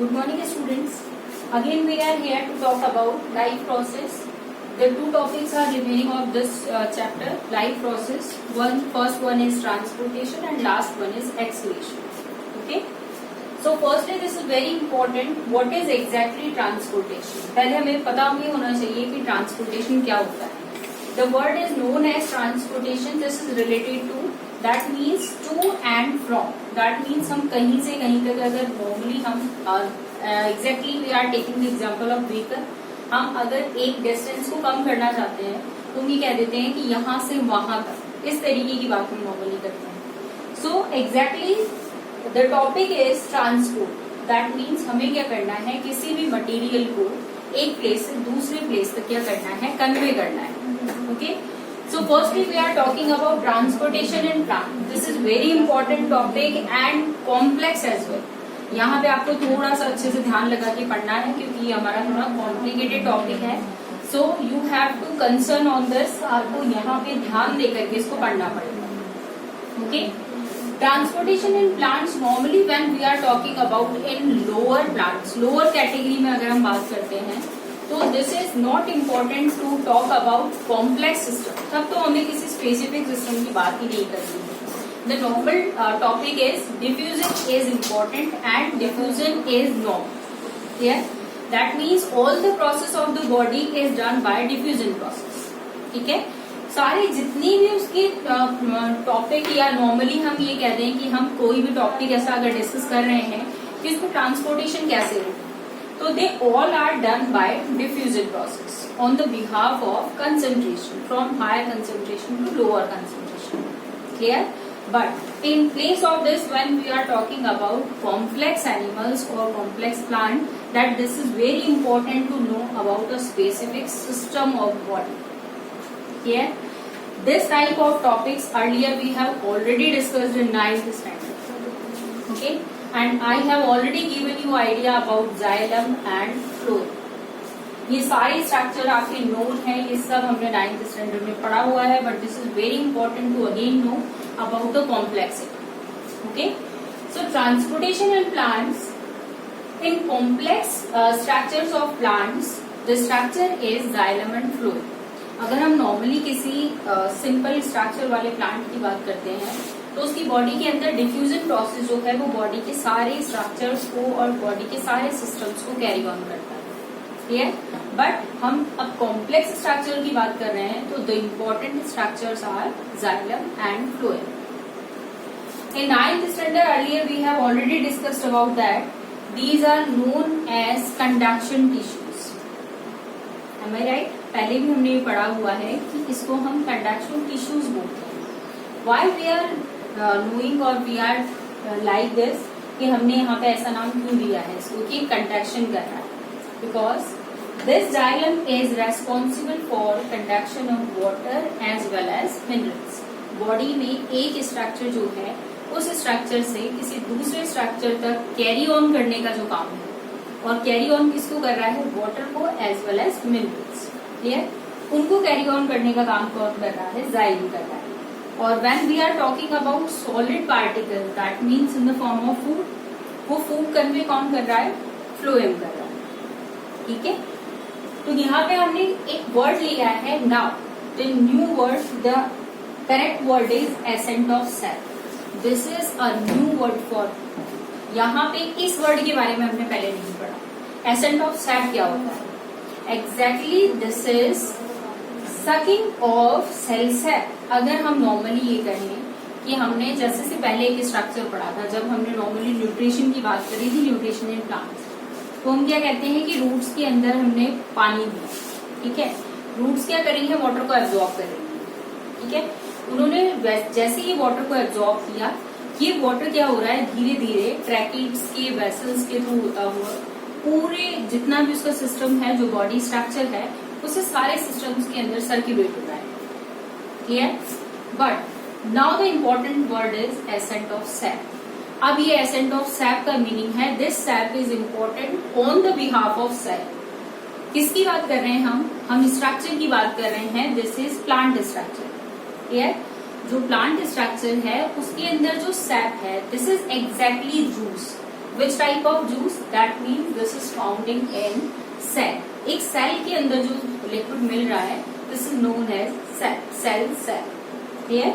Good morning, students. Again, we are here to talk about life process. The two topics are remaining of this chapter, life process. First one is transportation and last one is exhalation. Okay. So firstly, this is very important. What is exactly transportation? पहले हमें पता होना चाहिए कि transportation क्या होता है. The word is known as transportation. This is related to, that means to and from. That means हम कहीं से कहीं तक, अगर normally हम exactly we are taking the example of vehicle. हम अगर एक डिस्टेंस को कम करना चाहते हैं तो हम ये कह देते हैं कि यहाँ से वहां तक, इस तरीके की बात हम नॉर्मली करते हैं. So exactly the topic is transport. That means हमें क्या करना है, किसी भी मटेरियल को एक प्लेस से दूसरे प्लेस तक क्या करना है, कन्वे करना है. Okay. So firstly we are talking about transportation in plant. This is very important topic and complex as well. यहाँ पे आपको थोड़ा सा अच्छे से ध्यान लगा के पढ़ना है क्योंकि ये हमारा थोड़ा कॉम्प्लिकेटेड टॉपिक है. So you have to concern on this. आपको यहाँ पे ध्यान देकर के इसको पढ़ना पड़ेगा. Okay. Transportation in plants, normally when we are talking about in lower plants, lower category में अगर हम बात करते हैं तो this is not important to talk about complex system. तब तो हमें किसी स्पेसिफिक सिस्टम की बात ही नहीं करनी है. The normal topic is diffusion is important and diffusion is normal. Clear? That means all the process of the body is done by diffusion process. ठीक है. सारी जितनी भी उसकी टॉपिक या नॉर्मली हम ये कहते हैं कि हम कोई भी टॉपिक ऐसा अगर डिस्कस कर रहे हैं कि उसमें ट्रांसपोर्टेशन कैसे हो, तो they all are done by diffusion process on the behalf of concentration from higher concentration to lower concentration. Clear? But in place of this, when we are talking about complex animals or complex plant, that this is very important to know about a specific system of body. Here, this type of topics earlier we have already discussed in 9th standard. Okay, and I have already given you idea about xylem and phloem. ये सारे structure आपके known है, ये सब हमने 9th standard में पढ़ा हुआ है. But this is very important to again know about the complexity. Okay, so transportation in plants, in complex structures of plants, the structure is xylem and phloem. अगर हम नॉर्मली किसी सिंपल स्ट्रक्चर वाले plant की बात करते हैं तो उसकी बॉडी के अंदर डिफ्यूजन प्रोसेस जो है वो बॉडी के सारे स्ट्रक्चर्स को और बॉडी के सारे सिस्टम्स को कैरी ऑन करता है. क्लियर? बट हम अब कॉम्प्लेक्स स्ट्रक्चर की बात कर रहे हैं तो the important structures are xylem and phloem. In 9th standard earlier we have already discussed about that. These are known as conduction tissues. Am I right? पहले भी हमने ये पढ़ा हुआ है कि इसको हम conduction tissues बोलते हैं. Why we are knowing or we are like this कि हमने यहाँ पे ऐसा नाम क्यों दिया है इसको कि कंडक्शन कर रहा है? Because this xylem is responsible for conduction of water as well as minerals. Body में एक स्ट्रक्चर जो है उस स्ट्रक्चर से किसी दूसरे स्ट्रक्चर तक कैरी ऑन करने का जो काम है, और कैरी ऑन किसको कर रहा है? वाटर को as well as minerals. Clear? उनको कैरी ऑन करने का काम कौन कर रहा है? जाइलम कर रहा है. और when we are talking about solid particle, that means in the form of food, वो फूड कन्वे कौन कर रहा है? फ्लोएम कर रहा है. ठीक है. तो यहाँ पे हमने एक वर्ड लिया है now. The new word, the correct word is ascent of SAP. This is a new word for. यहाँ पे इस वर्ड के बारे में हमने पहले नहीं पढ़ा. एसेंट ऑफ सैप क्या होता है? Exactly this is sucking of cell sap. अगर हम नॉर्मली ये कहें कि हमने जैसे से पहले एक स्ट्रक्चर पढ़ा था, जब हमने नॉर्मली न्यूट्रिशन की बात करी थी, न्यूट्रिशन इन प्लांट्स, तो हम क्या कहते हैं कि रूट्स के अंदर हमने पानी दिया. ठीक है. रूट्स क्या करेंगे? वाटर को एब्जॉर्ब करेंगे. ठीक है. उन्होंने जैसे ही वाटर को एब्जॉर्ब किया, ये वाटर क्या हो रहा है? धीरे धीरे ट्रैकिट्स के वेसल्स के थ्रू होता हुआ पूरे जितना भी उसका सिस्टम है, जो बॉडी स्ट्रक्चर है, उसे सारे सिस्टम्स के अंदर सर्कुलेट हो रहा है. Clear? But now the important word is ascent of sap. अब ये एसेंट ऑफ सैप का मीनिंग है, this sap is important on the behalf of cell. किसकी बात कर रहे हैं हम स्ट्रक्चर की बात कर रहे हैं. This is plant structure. Clear? जो प्लांट स्ट्रक्चर है उसके अंदर जो सैप है, this is exactly juice. Which type of juice? That means this is founding in cell. एक सेल के अंदर जो लिक्विड मिल रहा है this is known as cell. Clear?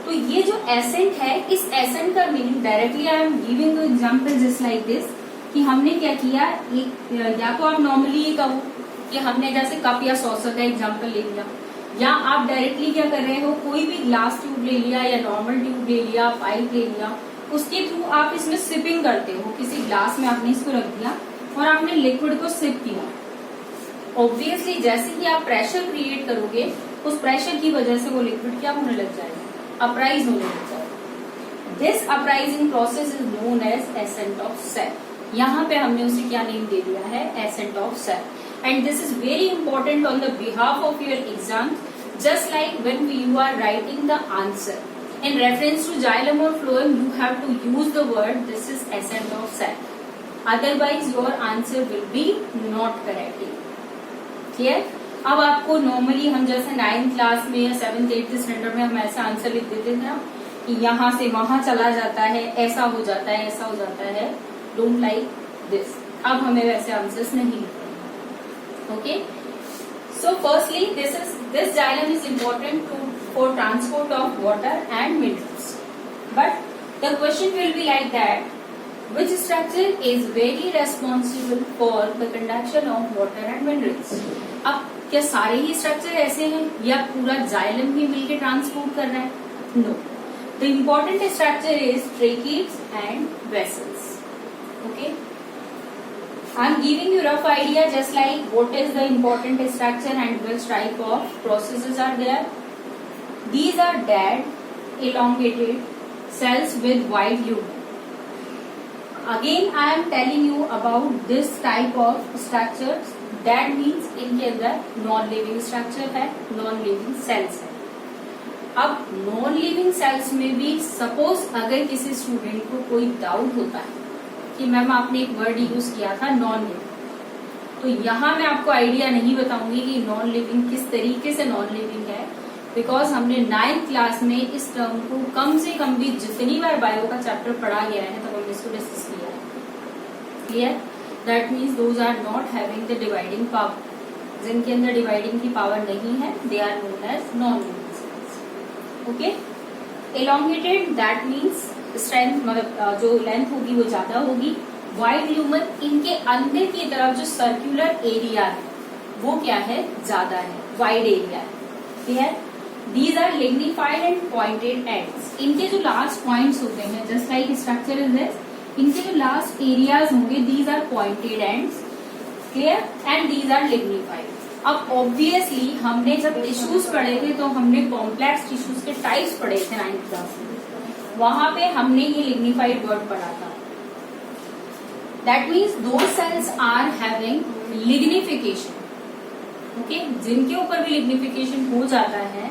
तो ये जो एसेंट है, इस एसेंट का meaning directly I am giving example just like this, कि हमने क्या किया, एक या तो आप नॉर्मली ये कहो कि हमने जैसे कप या सॉसर का एग्जाम्पल ले लिया, या आप डायरेक्टली क्या कर रहे हो, कोई भी ग्लास ट्यूब ले लिया या नॉर्मल ट्यूब ले लिया, पाइप ले लिया, उसके थ्रू आप इसमें सिपिंग करते हो। किसी ग्लास में आपने इसको रख दिया और आपने लिक्विड को सिप किया। ऑब्वियसली जैसे ही आप प्रेशर क्रिएट करोगे, उस प्रेशर की वजह से वो लिक्विड क्या होने लग जाएगा, अपराइज होने लग जाएगा। This uprising process is known as ascent of cell. यहाँ पे हमने उसे क्या नेम दे दिया है, ascent of cell. And this is very important on the behalf of your exam, just like when you are writing the answer. In reference to xylem or phloem, you have to use the word this is essence of cell. Otherwise, your answer will be not correct. Clear? अब आपको normally हम जैसे 9th class में या 7th 8th standard में हम ऐसा answer लिख देते थे ना कि यहाँ से वहां चला जाता है, ऐसा हो जाता है, ऐसा हो जाता है। Don't like this. अब हमें वैसे आंसर्स नहीं लिखते। Okay, so firstly, this xylem is important for transport of water and minerals. But the question will be like that: which structure is very responsible for the conduction of water and minerals? अब क्या सारे ही structure ऐसे हैं या पूरा xylem ही मिलके transport कर रहा है? No. The important structure is tracheids and vessels. Okay. I am giving you rough idea just like what is the important structure and which type of processes are there. These are dead, elongated cells with wide lumen. Again I am telling you about this type of structures. That means इनके अंदर non living structure है, non living sales है। अब non living sales में भी suppose अगर किसी student को कोई डाउट होता है कि मैम आपने एक वर्ड यूज किया था नॉन लिविंग, तो यहाँ मैं आपको आइडिया नहीं बताऊंगी कि नॉन लिविंग किस तरीके से नॉन लिविंग है, बिकॉज हमने 9th क्लास में इस टर्म को कम से कम भी जितनी बार बायो का चैप्टर पढ़ा गया है तब हमने इसको डिस्कस किया है। Clear? That means those are not having the dividing power. जिनके अंदर डिवाइडिंग की पावर नहीं है they are known as non living cells. Okay, elongated that means strength, मतलब जो लेंथ होगी वो ज्यादा होगी। वाइड ल्यूमन, इनके अंदर की तरफ जो सर्कुलर एरिया है वो क्या है, ज्यादा है, वाइड एरिया है। Clear? These are lignified and pointed ends. इनके जो लास्ट पॉइंट्स होते हैं just like structure is this, इनके जो लास्ट एरियाज होंगे these are pointed ends. Clear? And these are lignified. अब ऑब्वियसली हमने जब टिश्यूज पढ़े थे तो हमने कॉम्प्लेक्स टिश्यूज के टाइप्स पढ़े थे 9th क्लास में, वहां पे हमने ये लिग्निफाइड वर्ड पढ़ा था। दैट मीन्स दो cells are having lignification. Okay, जिनके ऊपर भी लिग्निफिकेशन हो जाता है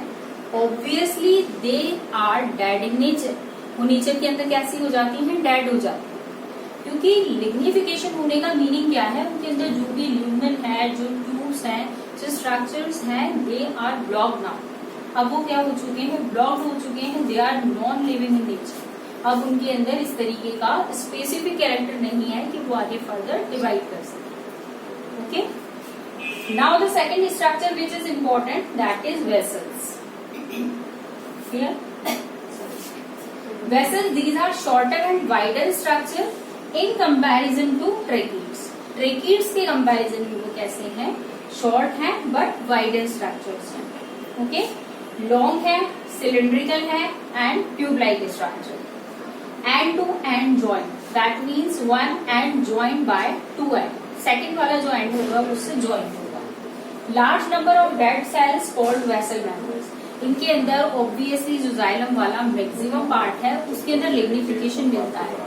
obviously they are dead in nature. वो नेचर के अंदर कैसी हो जाती हैं, डेड हो जाती है। क्योंकि लिग्निफिकेशन होने का मीनिंग क्या है, उनके अंदर जो भी ल्यूमेन है, जो ट्यूब्स हैं, जो स्ट्रक्चर्स हैं, दे आर ब्लॉक्ड नाउ। अब वो क्या हो चुके हैं, ब्लॉक्ड हो चुके हैं, they are non living in nature. अब उनके अंदर इस तरीके का स्पेसिफिक कैरेक्टर नहीं है कि वो आगे फर्दर डिवाइड कर सके। Okay, now the second structure which is important that is vessels. Clear? Vessels, these are shorter and wider structure in comparison to tracheids. Tracheids के कंपैरिजन में वो कैसे हैं, शॉर्ट हैं बट वाइडर स्ट्रक्चर्स हैं। Okay, long है, cylindrical है and tube like structure. End to end joint, that means one end joint by two end. Second वाला जो एंड होगा उससे जॉइंट होगा। Large number of dead cells called vessel members. इनके अंदर ऑब्वियसली जो जाइलम वाला मैक्सिमम पार्ट है उसके अंदर लिग्निफिकेशन मिलता है।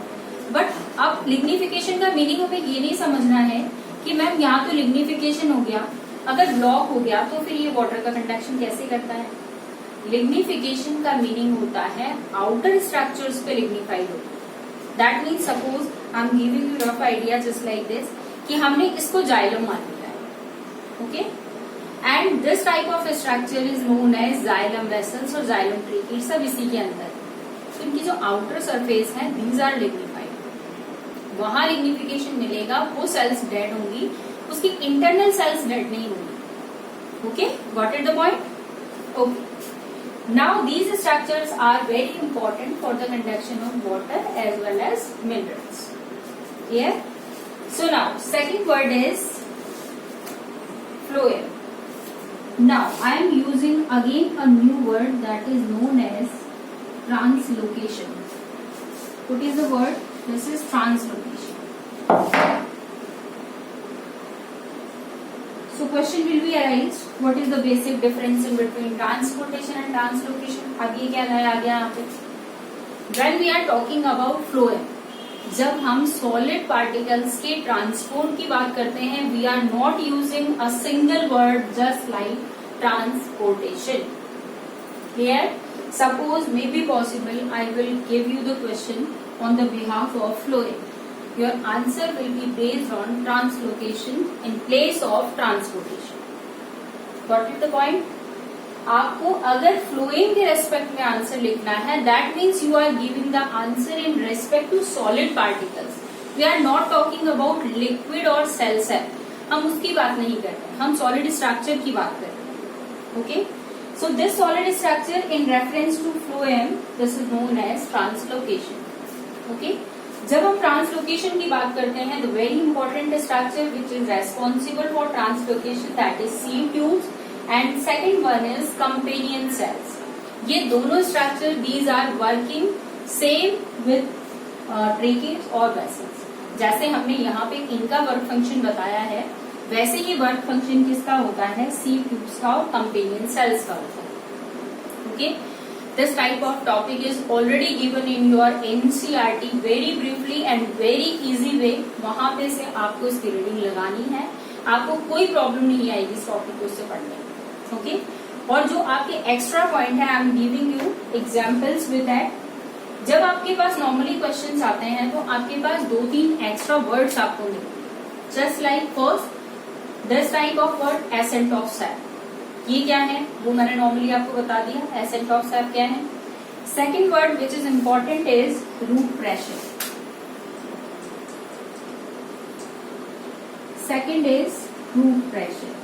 बट अब लिग्निफिकेशन का मीनिंग हमें ये नहीं समझना है कि मैम यहाँ तो लिग्निफिकेशन हो गया, अगर ब्लॉक हो गया तो फिर ये वाटर का कंडक्शन कैसे करता है। लिग्निफिकेशन का मीनिंग होता है आउटर स्ट्रक्चर्स पे लिग्निफाइड होता है। That means suppose I am giving you rough idea just like this कि हमने इसको जाइलम मान लिया है। Okay, and this type of structure is known as xylem vessels और जाइलम ट्रेकीड, सब इसी के अंदर। तो इनकी जो आउटर सरफेस है दीज आर लिग्निफाइड। वहां लिग्निफिकेशन मिलेगा वो सेल्स डेड होंगी, उसकी इंटरनल सेल्स डेड नहीं होंगी। Okay, got it the point? Okay, now these structures are very important for the conduction of water as well as minerals. Clear? So now second word is phloem. Now I am using again a new word that is known as translocation. What is the word? This is translocation. So question will be arised, what is the basic difference in between transportation and translocation? अब ये क्या नया आ गया यहाँ पे? When we are talking about phloem, जब हम solid particles के transport की बात करते हैं, we are not using a single word just like transportation. Clear? Suppose may be possible, I will give you the question on the behalf of phloem. Your answer will be based on translocation in place of transportation. Got it the point? आपको अगर phloem के respect में answer लिखना है, that means you are giving the answer in respect to solid particles. We are not talking about liquid or cell cell. हम उसकी बात नहीं कर रहे, हम solid structure की बात कर रहे हैं. Okay? So this solid structure in reference to phloem, this is known as translocation. Okay? जब हम ट्रांसलोकेशन की बात करते हैं, the very important structure which is responsible for translocation that is sieve tubes and second one is companion cells. ये दोनों structure these are working same with tracheids और vessels. जैसे हमने यहाँ पे इनका वर्क फंक्शन बताया है, वैसे ही वर्क फंक्शन किसका होता है? सीड ट्यूब्स का और कंपेनियन सेल्स का होता है. Okay, this type of topic is already given in your NCERT very briefly and very easy way. वहां पे से आपको इसकी रीडिंग लगानी है, आपको कोई प्रॉब्लम नहीं आएगी इस टॉपिक को उससे पढ़ने में. ओके, और जो आपके एक्स्ट्रा पॉइंट है, आई am giving you examples with that. जब आपके पास नॉर्मली क्वेश्चंस आते हैं तो आपके पास 2-3 एक्स्ट्रा वर्ड्स आपको मिलेंगे. Just like first this type of word accent of SAP. ये क्या है वो मैंने नॉर्मली आपको बता दिया. एसेंट ऑफ सैप क्या है? Second word which is important is root pressure. Second is root pressure.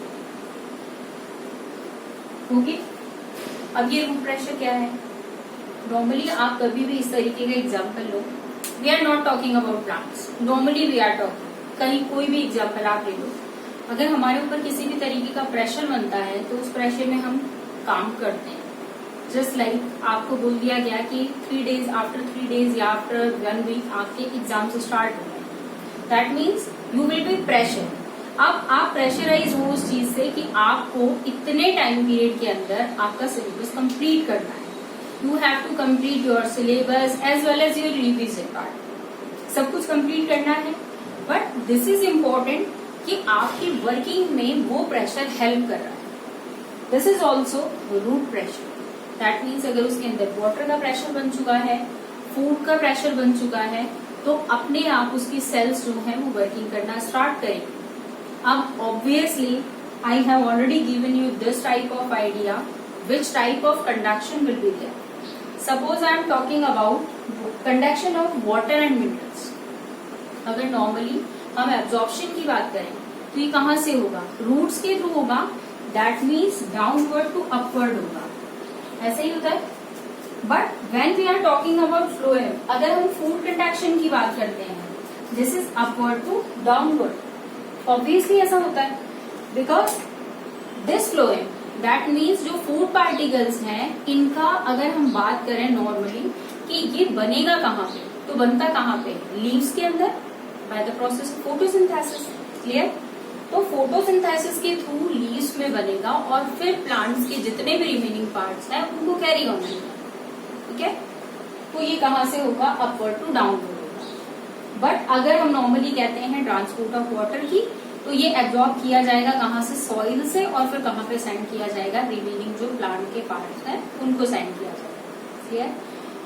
Okay, अब ये रूट प्रेशर क्या है? नॉर्मली आप कभी भी इस तरीके का एग्जाम्पल लो. We are not talking about plants, normally we are talking, कहीं कोई भी एग्जाम्पल आप ले लो. अगर हमारे ऊपर किसी भी तरीके का प्रेशर बनता है तो उस प्रेशर में हम काम करते हैं. जस्ट लाइक आपको बोल दिया गया कि 3 days आफ्टर 3 days या आफ्टर 1 week आपके एग्जाम्स स्टार्ट हो गए. That means you will be pressure. अब आप प्रेशराइज हो उस चीज से कि आपको इतने टाइम पीरियड के अंदर आपका सिलेबस कंप्लीट करना है. You have to complete your syllabus as well as your revision part. सब कुछ कंप्लीट करना है. बट दिस इज इम्पोर्टेंट कि आपकी वर्किंग में वो प्रेशर हेल्प कर रहा है. This is also root pressure. That means अगर उसके अंदर वाटर का प्रेशर बन चुका है, फूड का प्रेशर बन चुका है, तो अपने आप उसकी सेल्स जो है वो वर्किंग करना स्टार्ट करेंगे. अब obviously I have already given you this type of idea which type of conduction will be there. Suppose I am talking about conduction of water and minerals. अगर नॉर्मली हम absorption की बात करें तो ये कहां से होगा? रूट्स के थ्रू होगा. That means downward to upward होगा. ऐसा ही होता है. But when we are talking about phloem, अगर हम फूड कंडक्शन की बात करते हैं, this is upward to downward. Obviously ऐसा होता है because this phloem, that means जो फूड पार्टिकल्स हैं, इनका अगर हम बात करें नॉर्मली कि ये बनेगा कहाँ पे, तो बनता कहाँ पे? लीव्स के अंदर by the process of photosynthesis. Clear? तो फोटोसिंथेसिस के थ्रू लीव्स में बनेगा और फिर प्लांट्स के जितने भी रिमेनिंग पार्ट्स हैं उनको कैरी ऑन करेगा. ठीक है? तो ये कहाँ से होगा? अपवर्ड टू डाउनवर्ड होगा. बट अगर हम नॉर्मली कहते हैं ट्रांसपोर्ट ऑफ वाटर की, तो ये एब्जॉर्ब किया जाएगा कहाँ से? सॉइल से. और फिर कहाँ पे सेंड किया जाएगा? रिमेनिंग जो प्लांट के पार्ट्स हैं उनको सेंड किया जाएगा. ठीक है?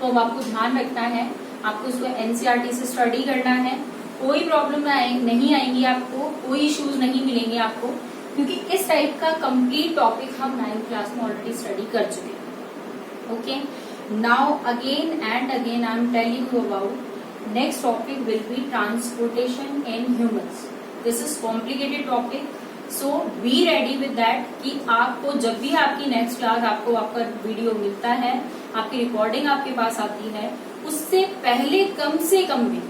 तो अब आपको ध्यान रखना है, आपको इसको एनसीईआरटी से स्टडी करना है. कोई प्रॉब्लम नहीं आएंगी आपको, कोई इश्यूज नहीं मिलेंगे आपको, क्योंकि इस टाइप का कंप्लीट टॉपिक हम 9th क्लास में ऑलरेडी स्टडी कर चुके हैं. Okay, now again and again I am telling you about next topic will be transportation in humans. This is complicated topic, so be ready with that कि आपको जब भी आपकी नेक्स्ट क्लास आपको आपका वीडियो मिलता है, आपकी रिकॉर्डिंग आपके पास आती है, उससे पहले कम से कम भी,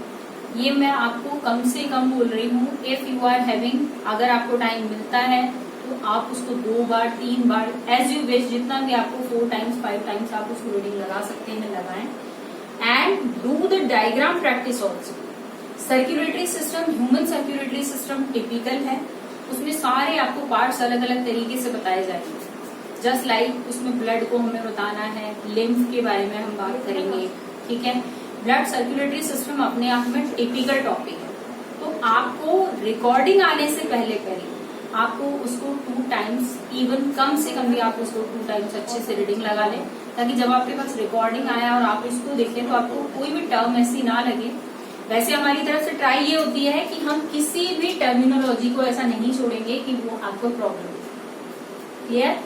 ये मैं आपको कम से कम बोल रही हूँ, इफ यू आर हैविंग, अगर आपको टाइम मिलता है तो आप उसको 2 बार 3 बार एज यू विश, जितना भी आपको 4 टाइम्स 5 टाइम्स आप उसको रीडिंग लगा सकते हैं, लगाएं. And do the diagram practice also. Circulatory system, human circulatory system typical है, उसमें सारे आपको पार्ट्स अलग अलग तरीके से बताए जाएंगे. जस्ट लाइक उसमें ब्लड को हमें बताना है, लिम्फ के बारे में हम बात करेंगे, ठीक है. ब्लड सर्क्यूलेटरी सिस्टम अपने आप में टिपिकल टॉपिक है, तो आपको रिकॉर्डिंग आने से पहले आपको उसको 2 टाइम्स, इवन कम से कम भी आप उसको 2 टाइम्स अच्छे से रीडिंग लगा लें, ताकि जब आपके पास रिकॉर्डिंग आया और आप इसको देखें तो आपको कोई भी टर्म ऐसी ना लगे. वैसे हमारी तरफ से ट्राई ये होती है कि हम किसी भी टर्मिनोलॉजी को ऐसा नहीं छोड़ेंगे कि वो आपको प्रॉब्लम हो. Clear?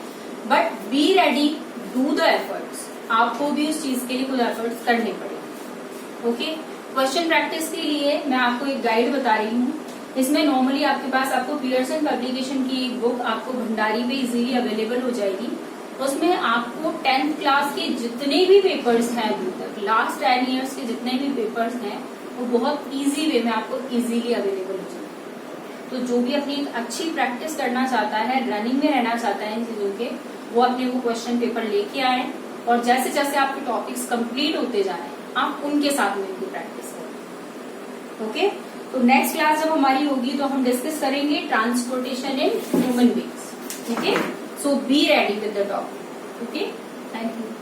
But be ready, do the efforts. आपको भी उस चीज के लिए कुछ एफर्ट्स करने पड़ेंगे. ओके. क्वेश्चन प्रैक्टिस के लिए मैं आपको एक गाइड बता रही हूँ. इसमें नॉर्मली आपके पास आपको पियर्सन पब्लिकेशन की बुक आपको भंडारी पे इजीली अवेलेबल हो जाएगी. उसमें आपको 10th क्लास के जितने भी पेपर्स हैं अभी तक, लास्ट 10 ईयर्स के जितने भी पेपर्स हैं, वो बहुत इजी वे में आपको इजीली अवेलेबल हो जाएगी. तो जो भी अपनी अच्छी प्रैक्टिस करना चाहता है, रनिंग में रहना चाहता है इन चीजों के, वो अपने वो क्वेश्चन पेपर लेके आए, और जैसे जैसे आपके टॉपिक्स कंप्लीट होते जाए आप उनके साथ मिलकर प्रैक्टिस करें. ओके. तो नेक्स्ट क्लास जब हमारी होगी तो हम डिस्कस करेंगे ट्रांसपोर्टेशन इन ह्यूमन बीइंग्स. ठीक है. So be ready with the topic. Okay. Thank you.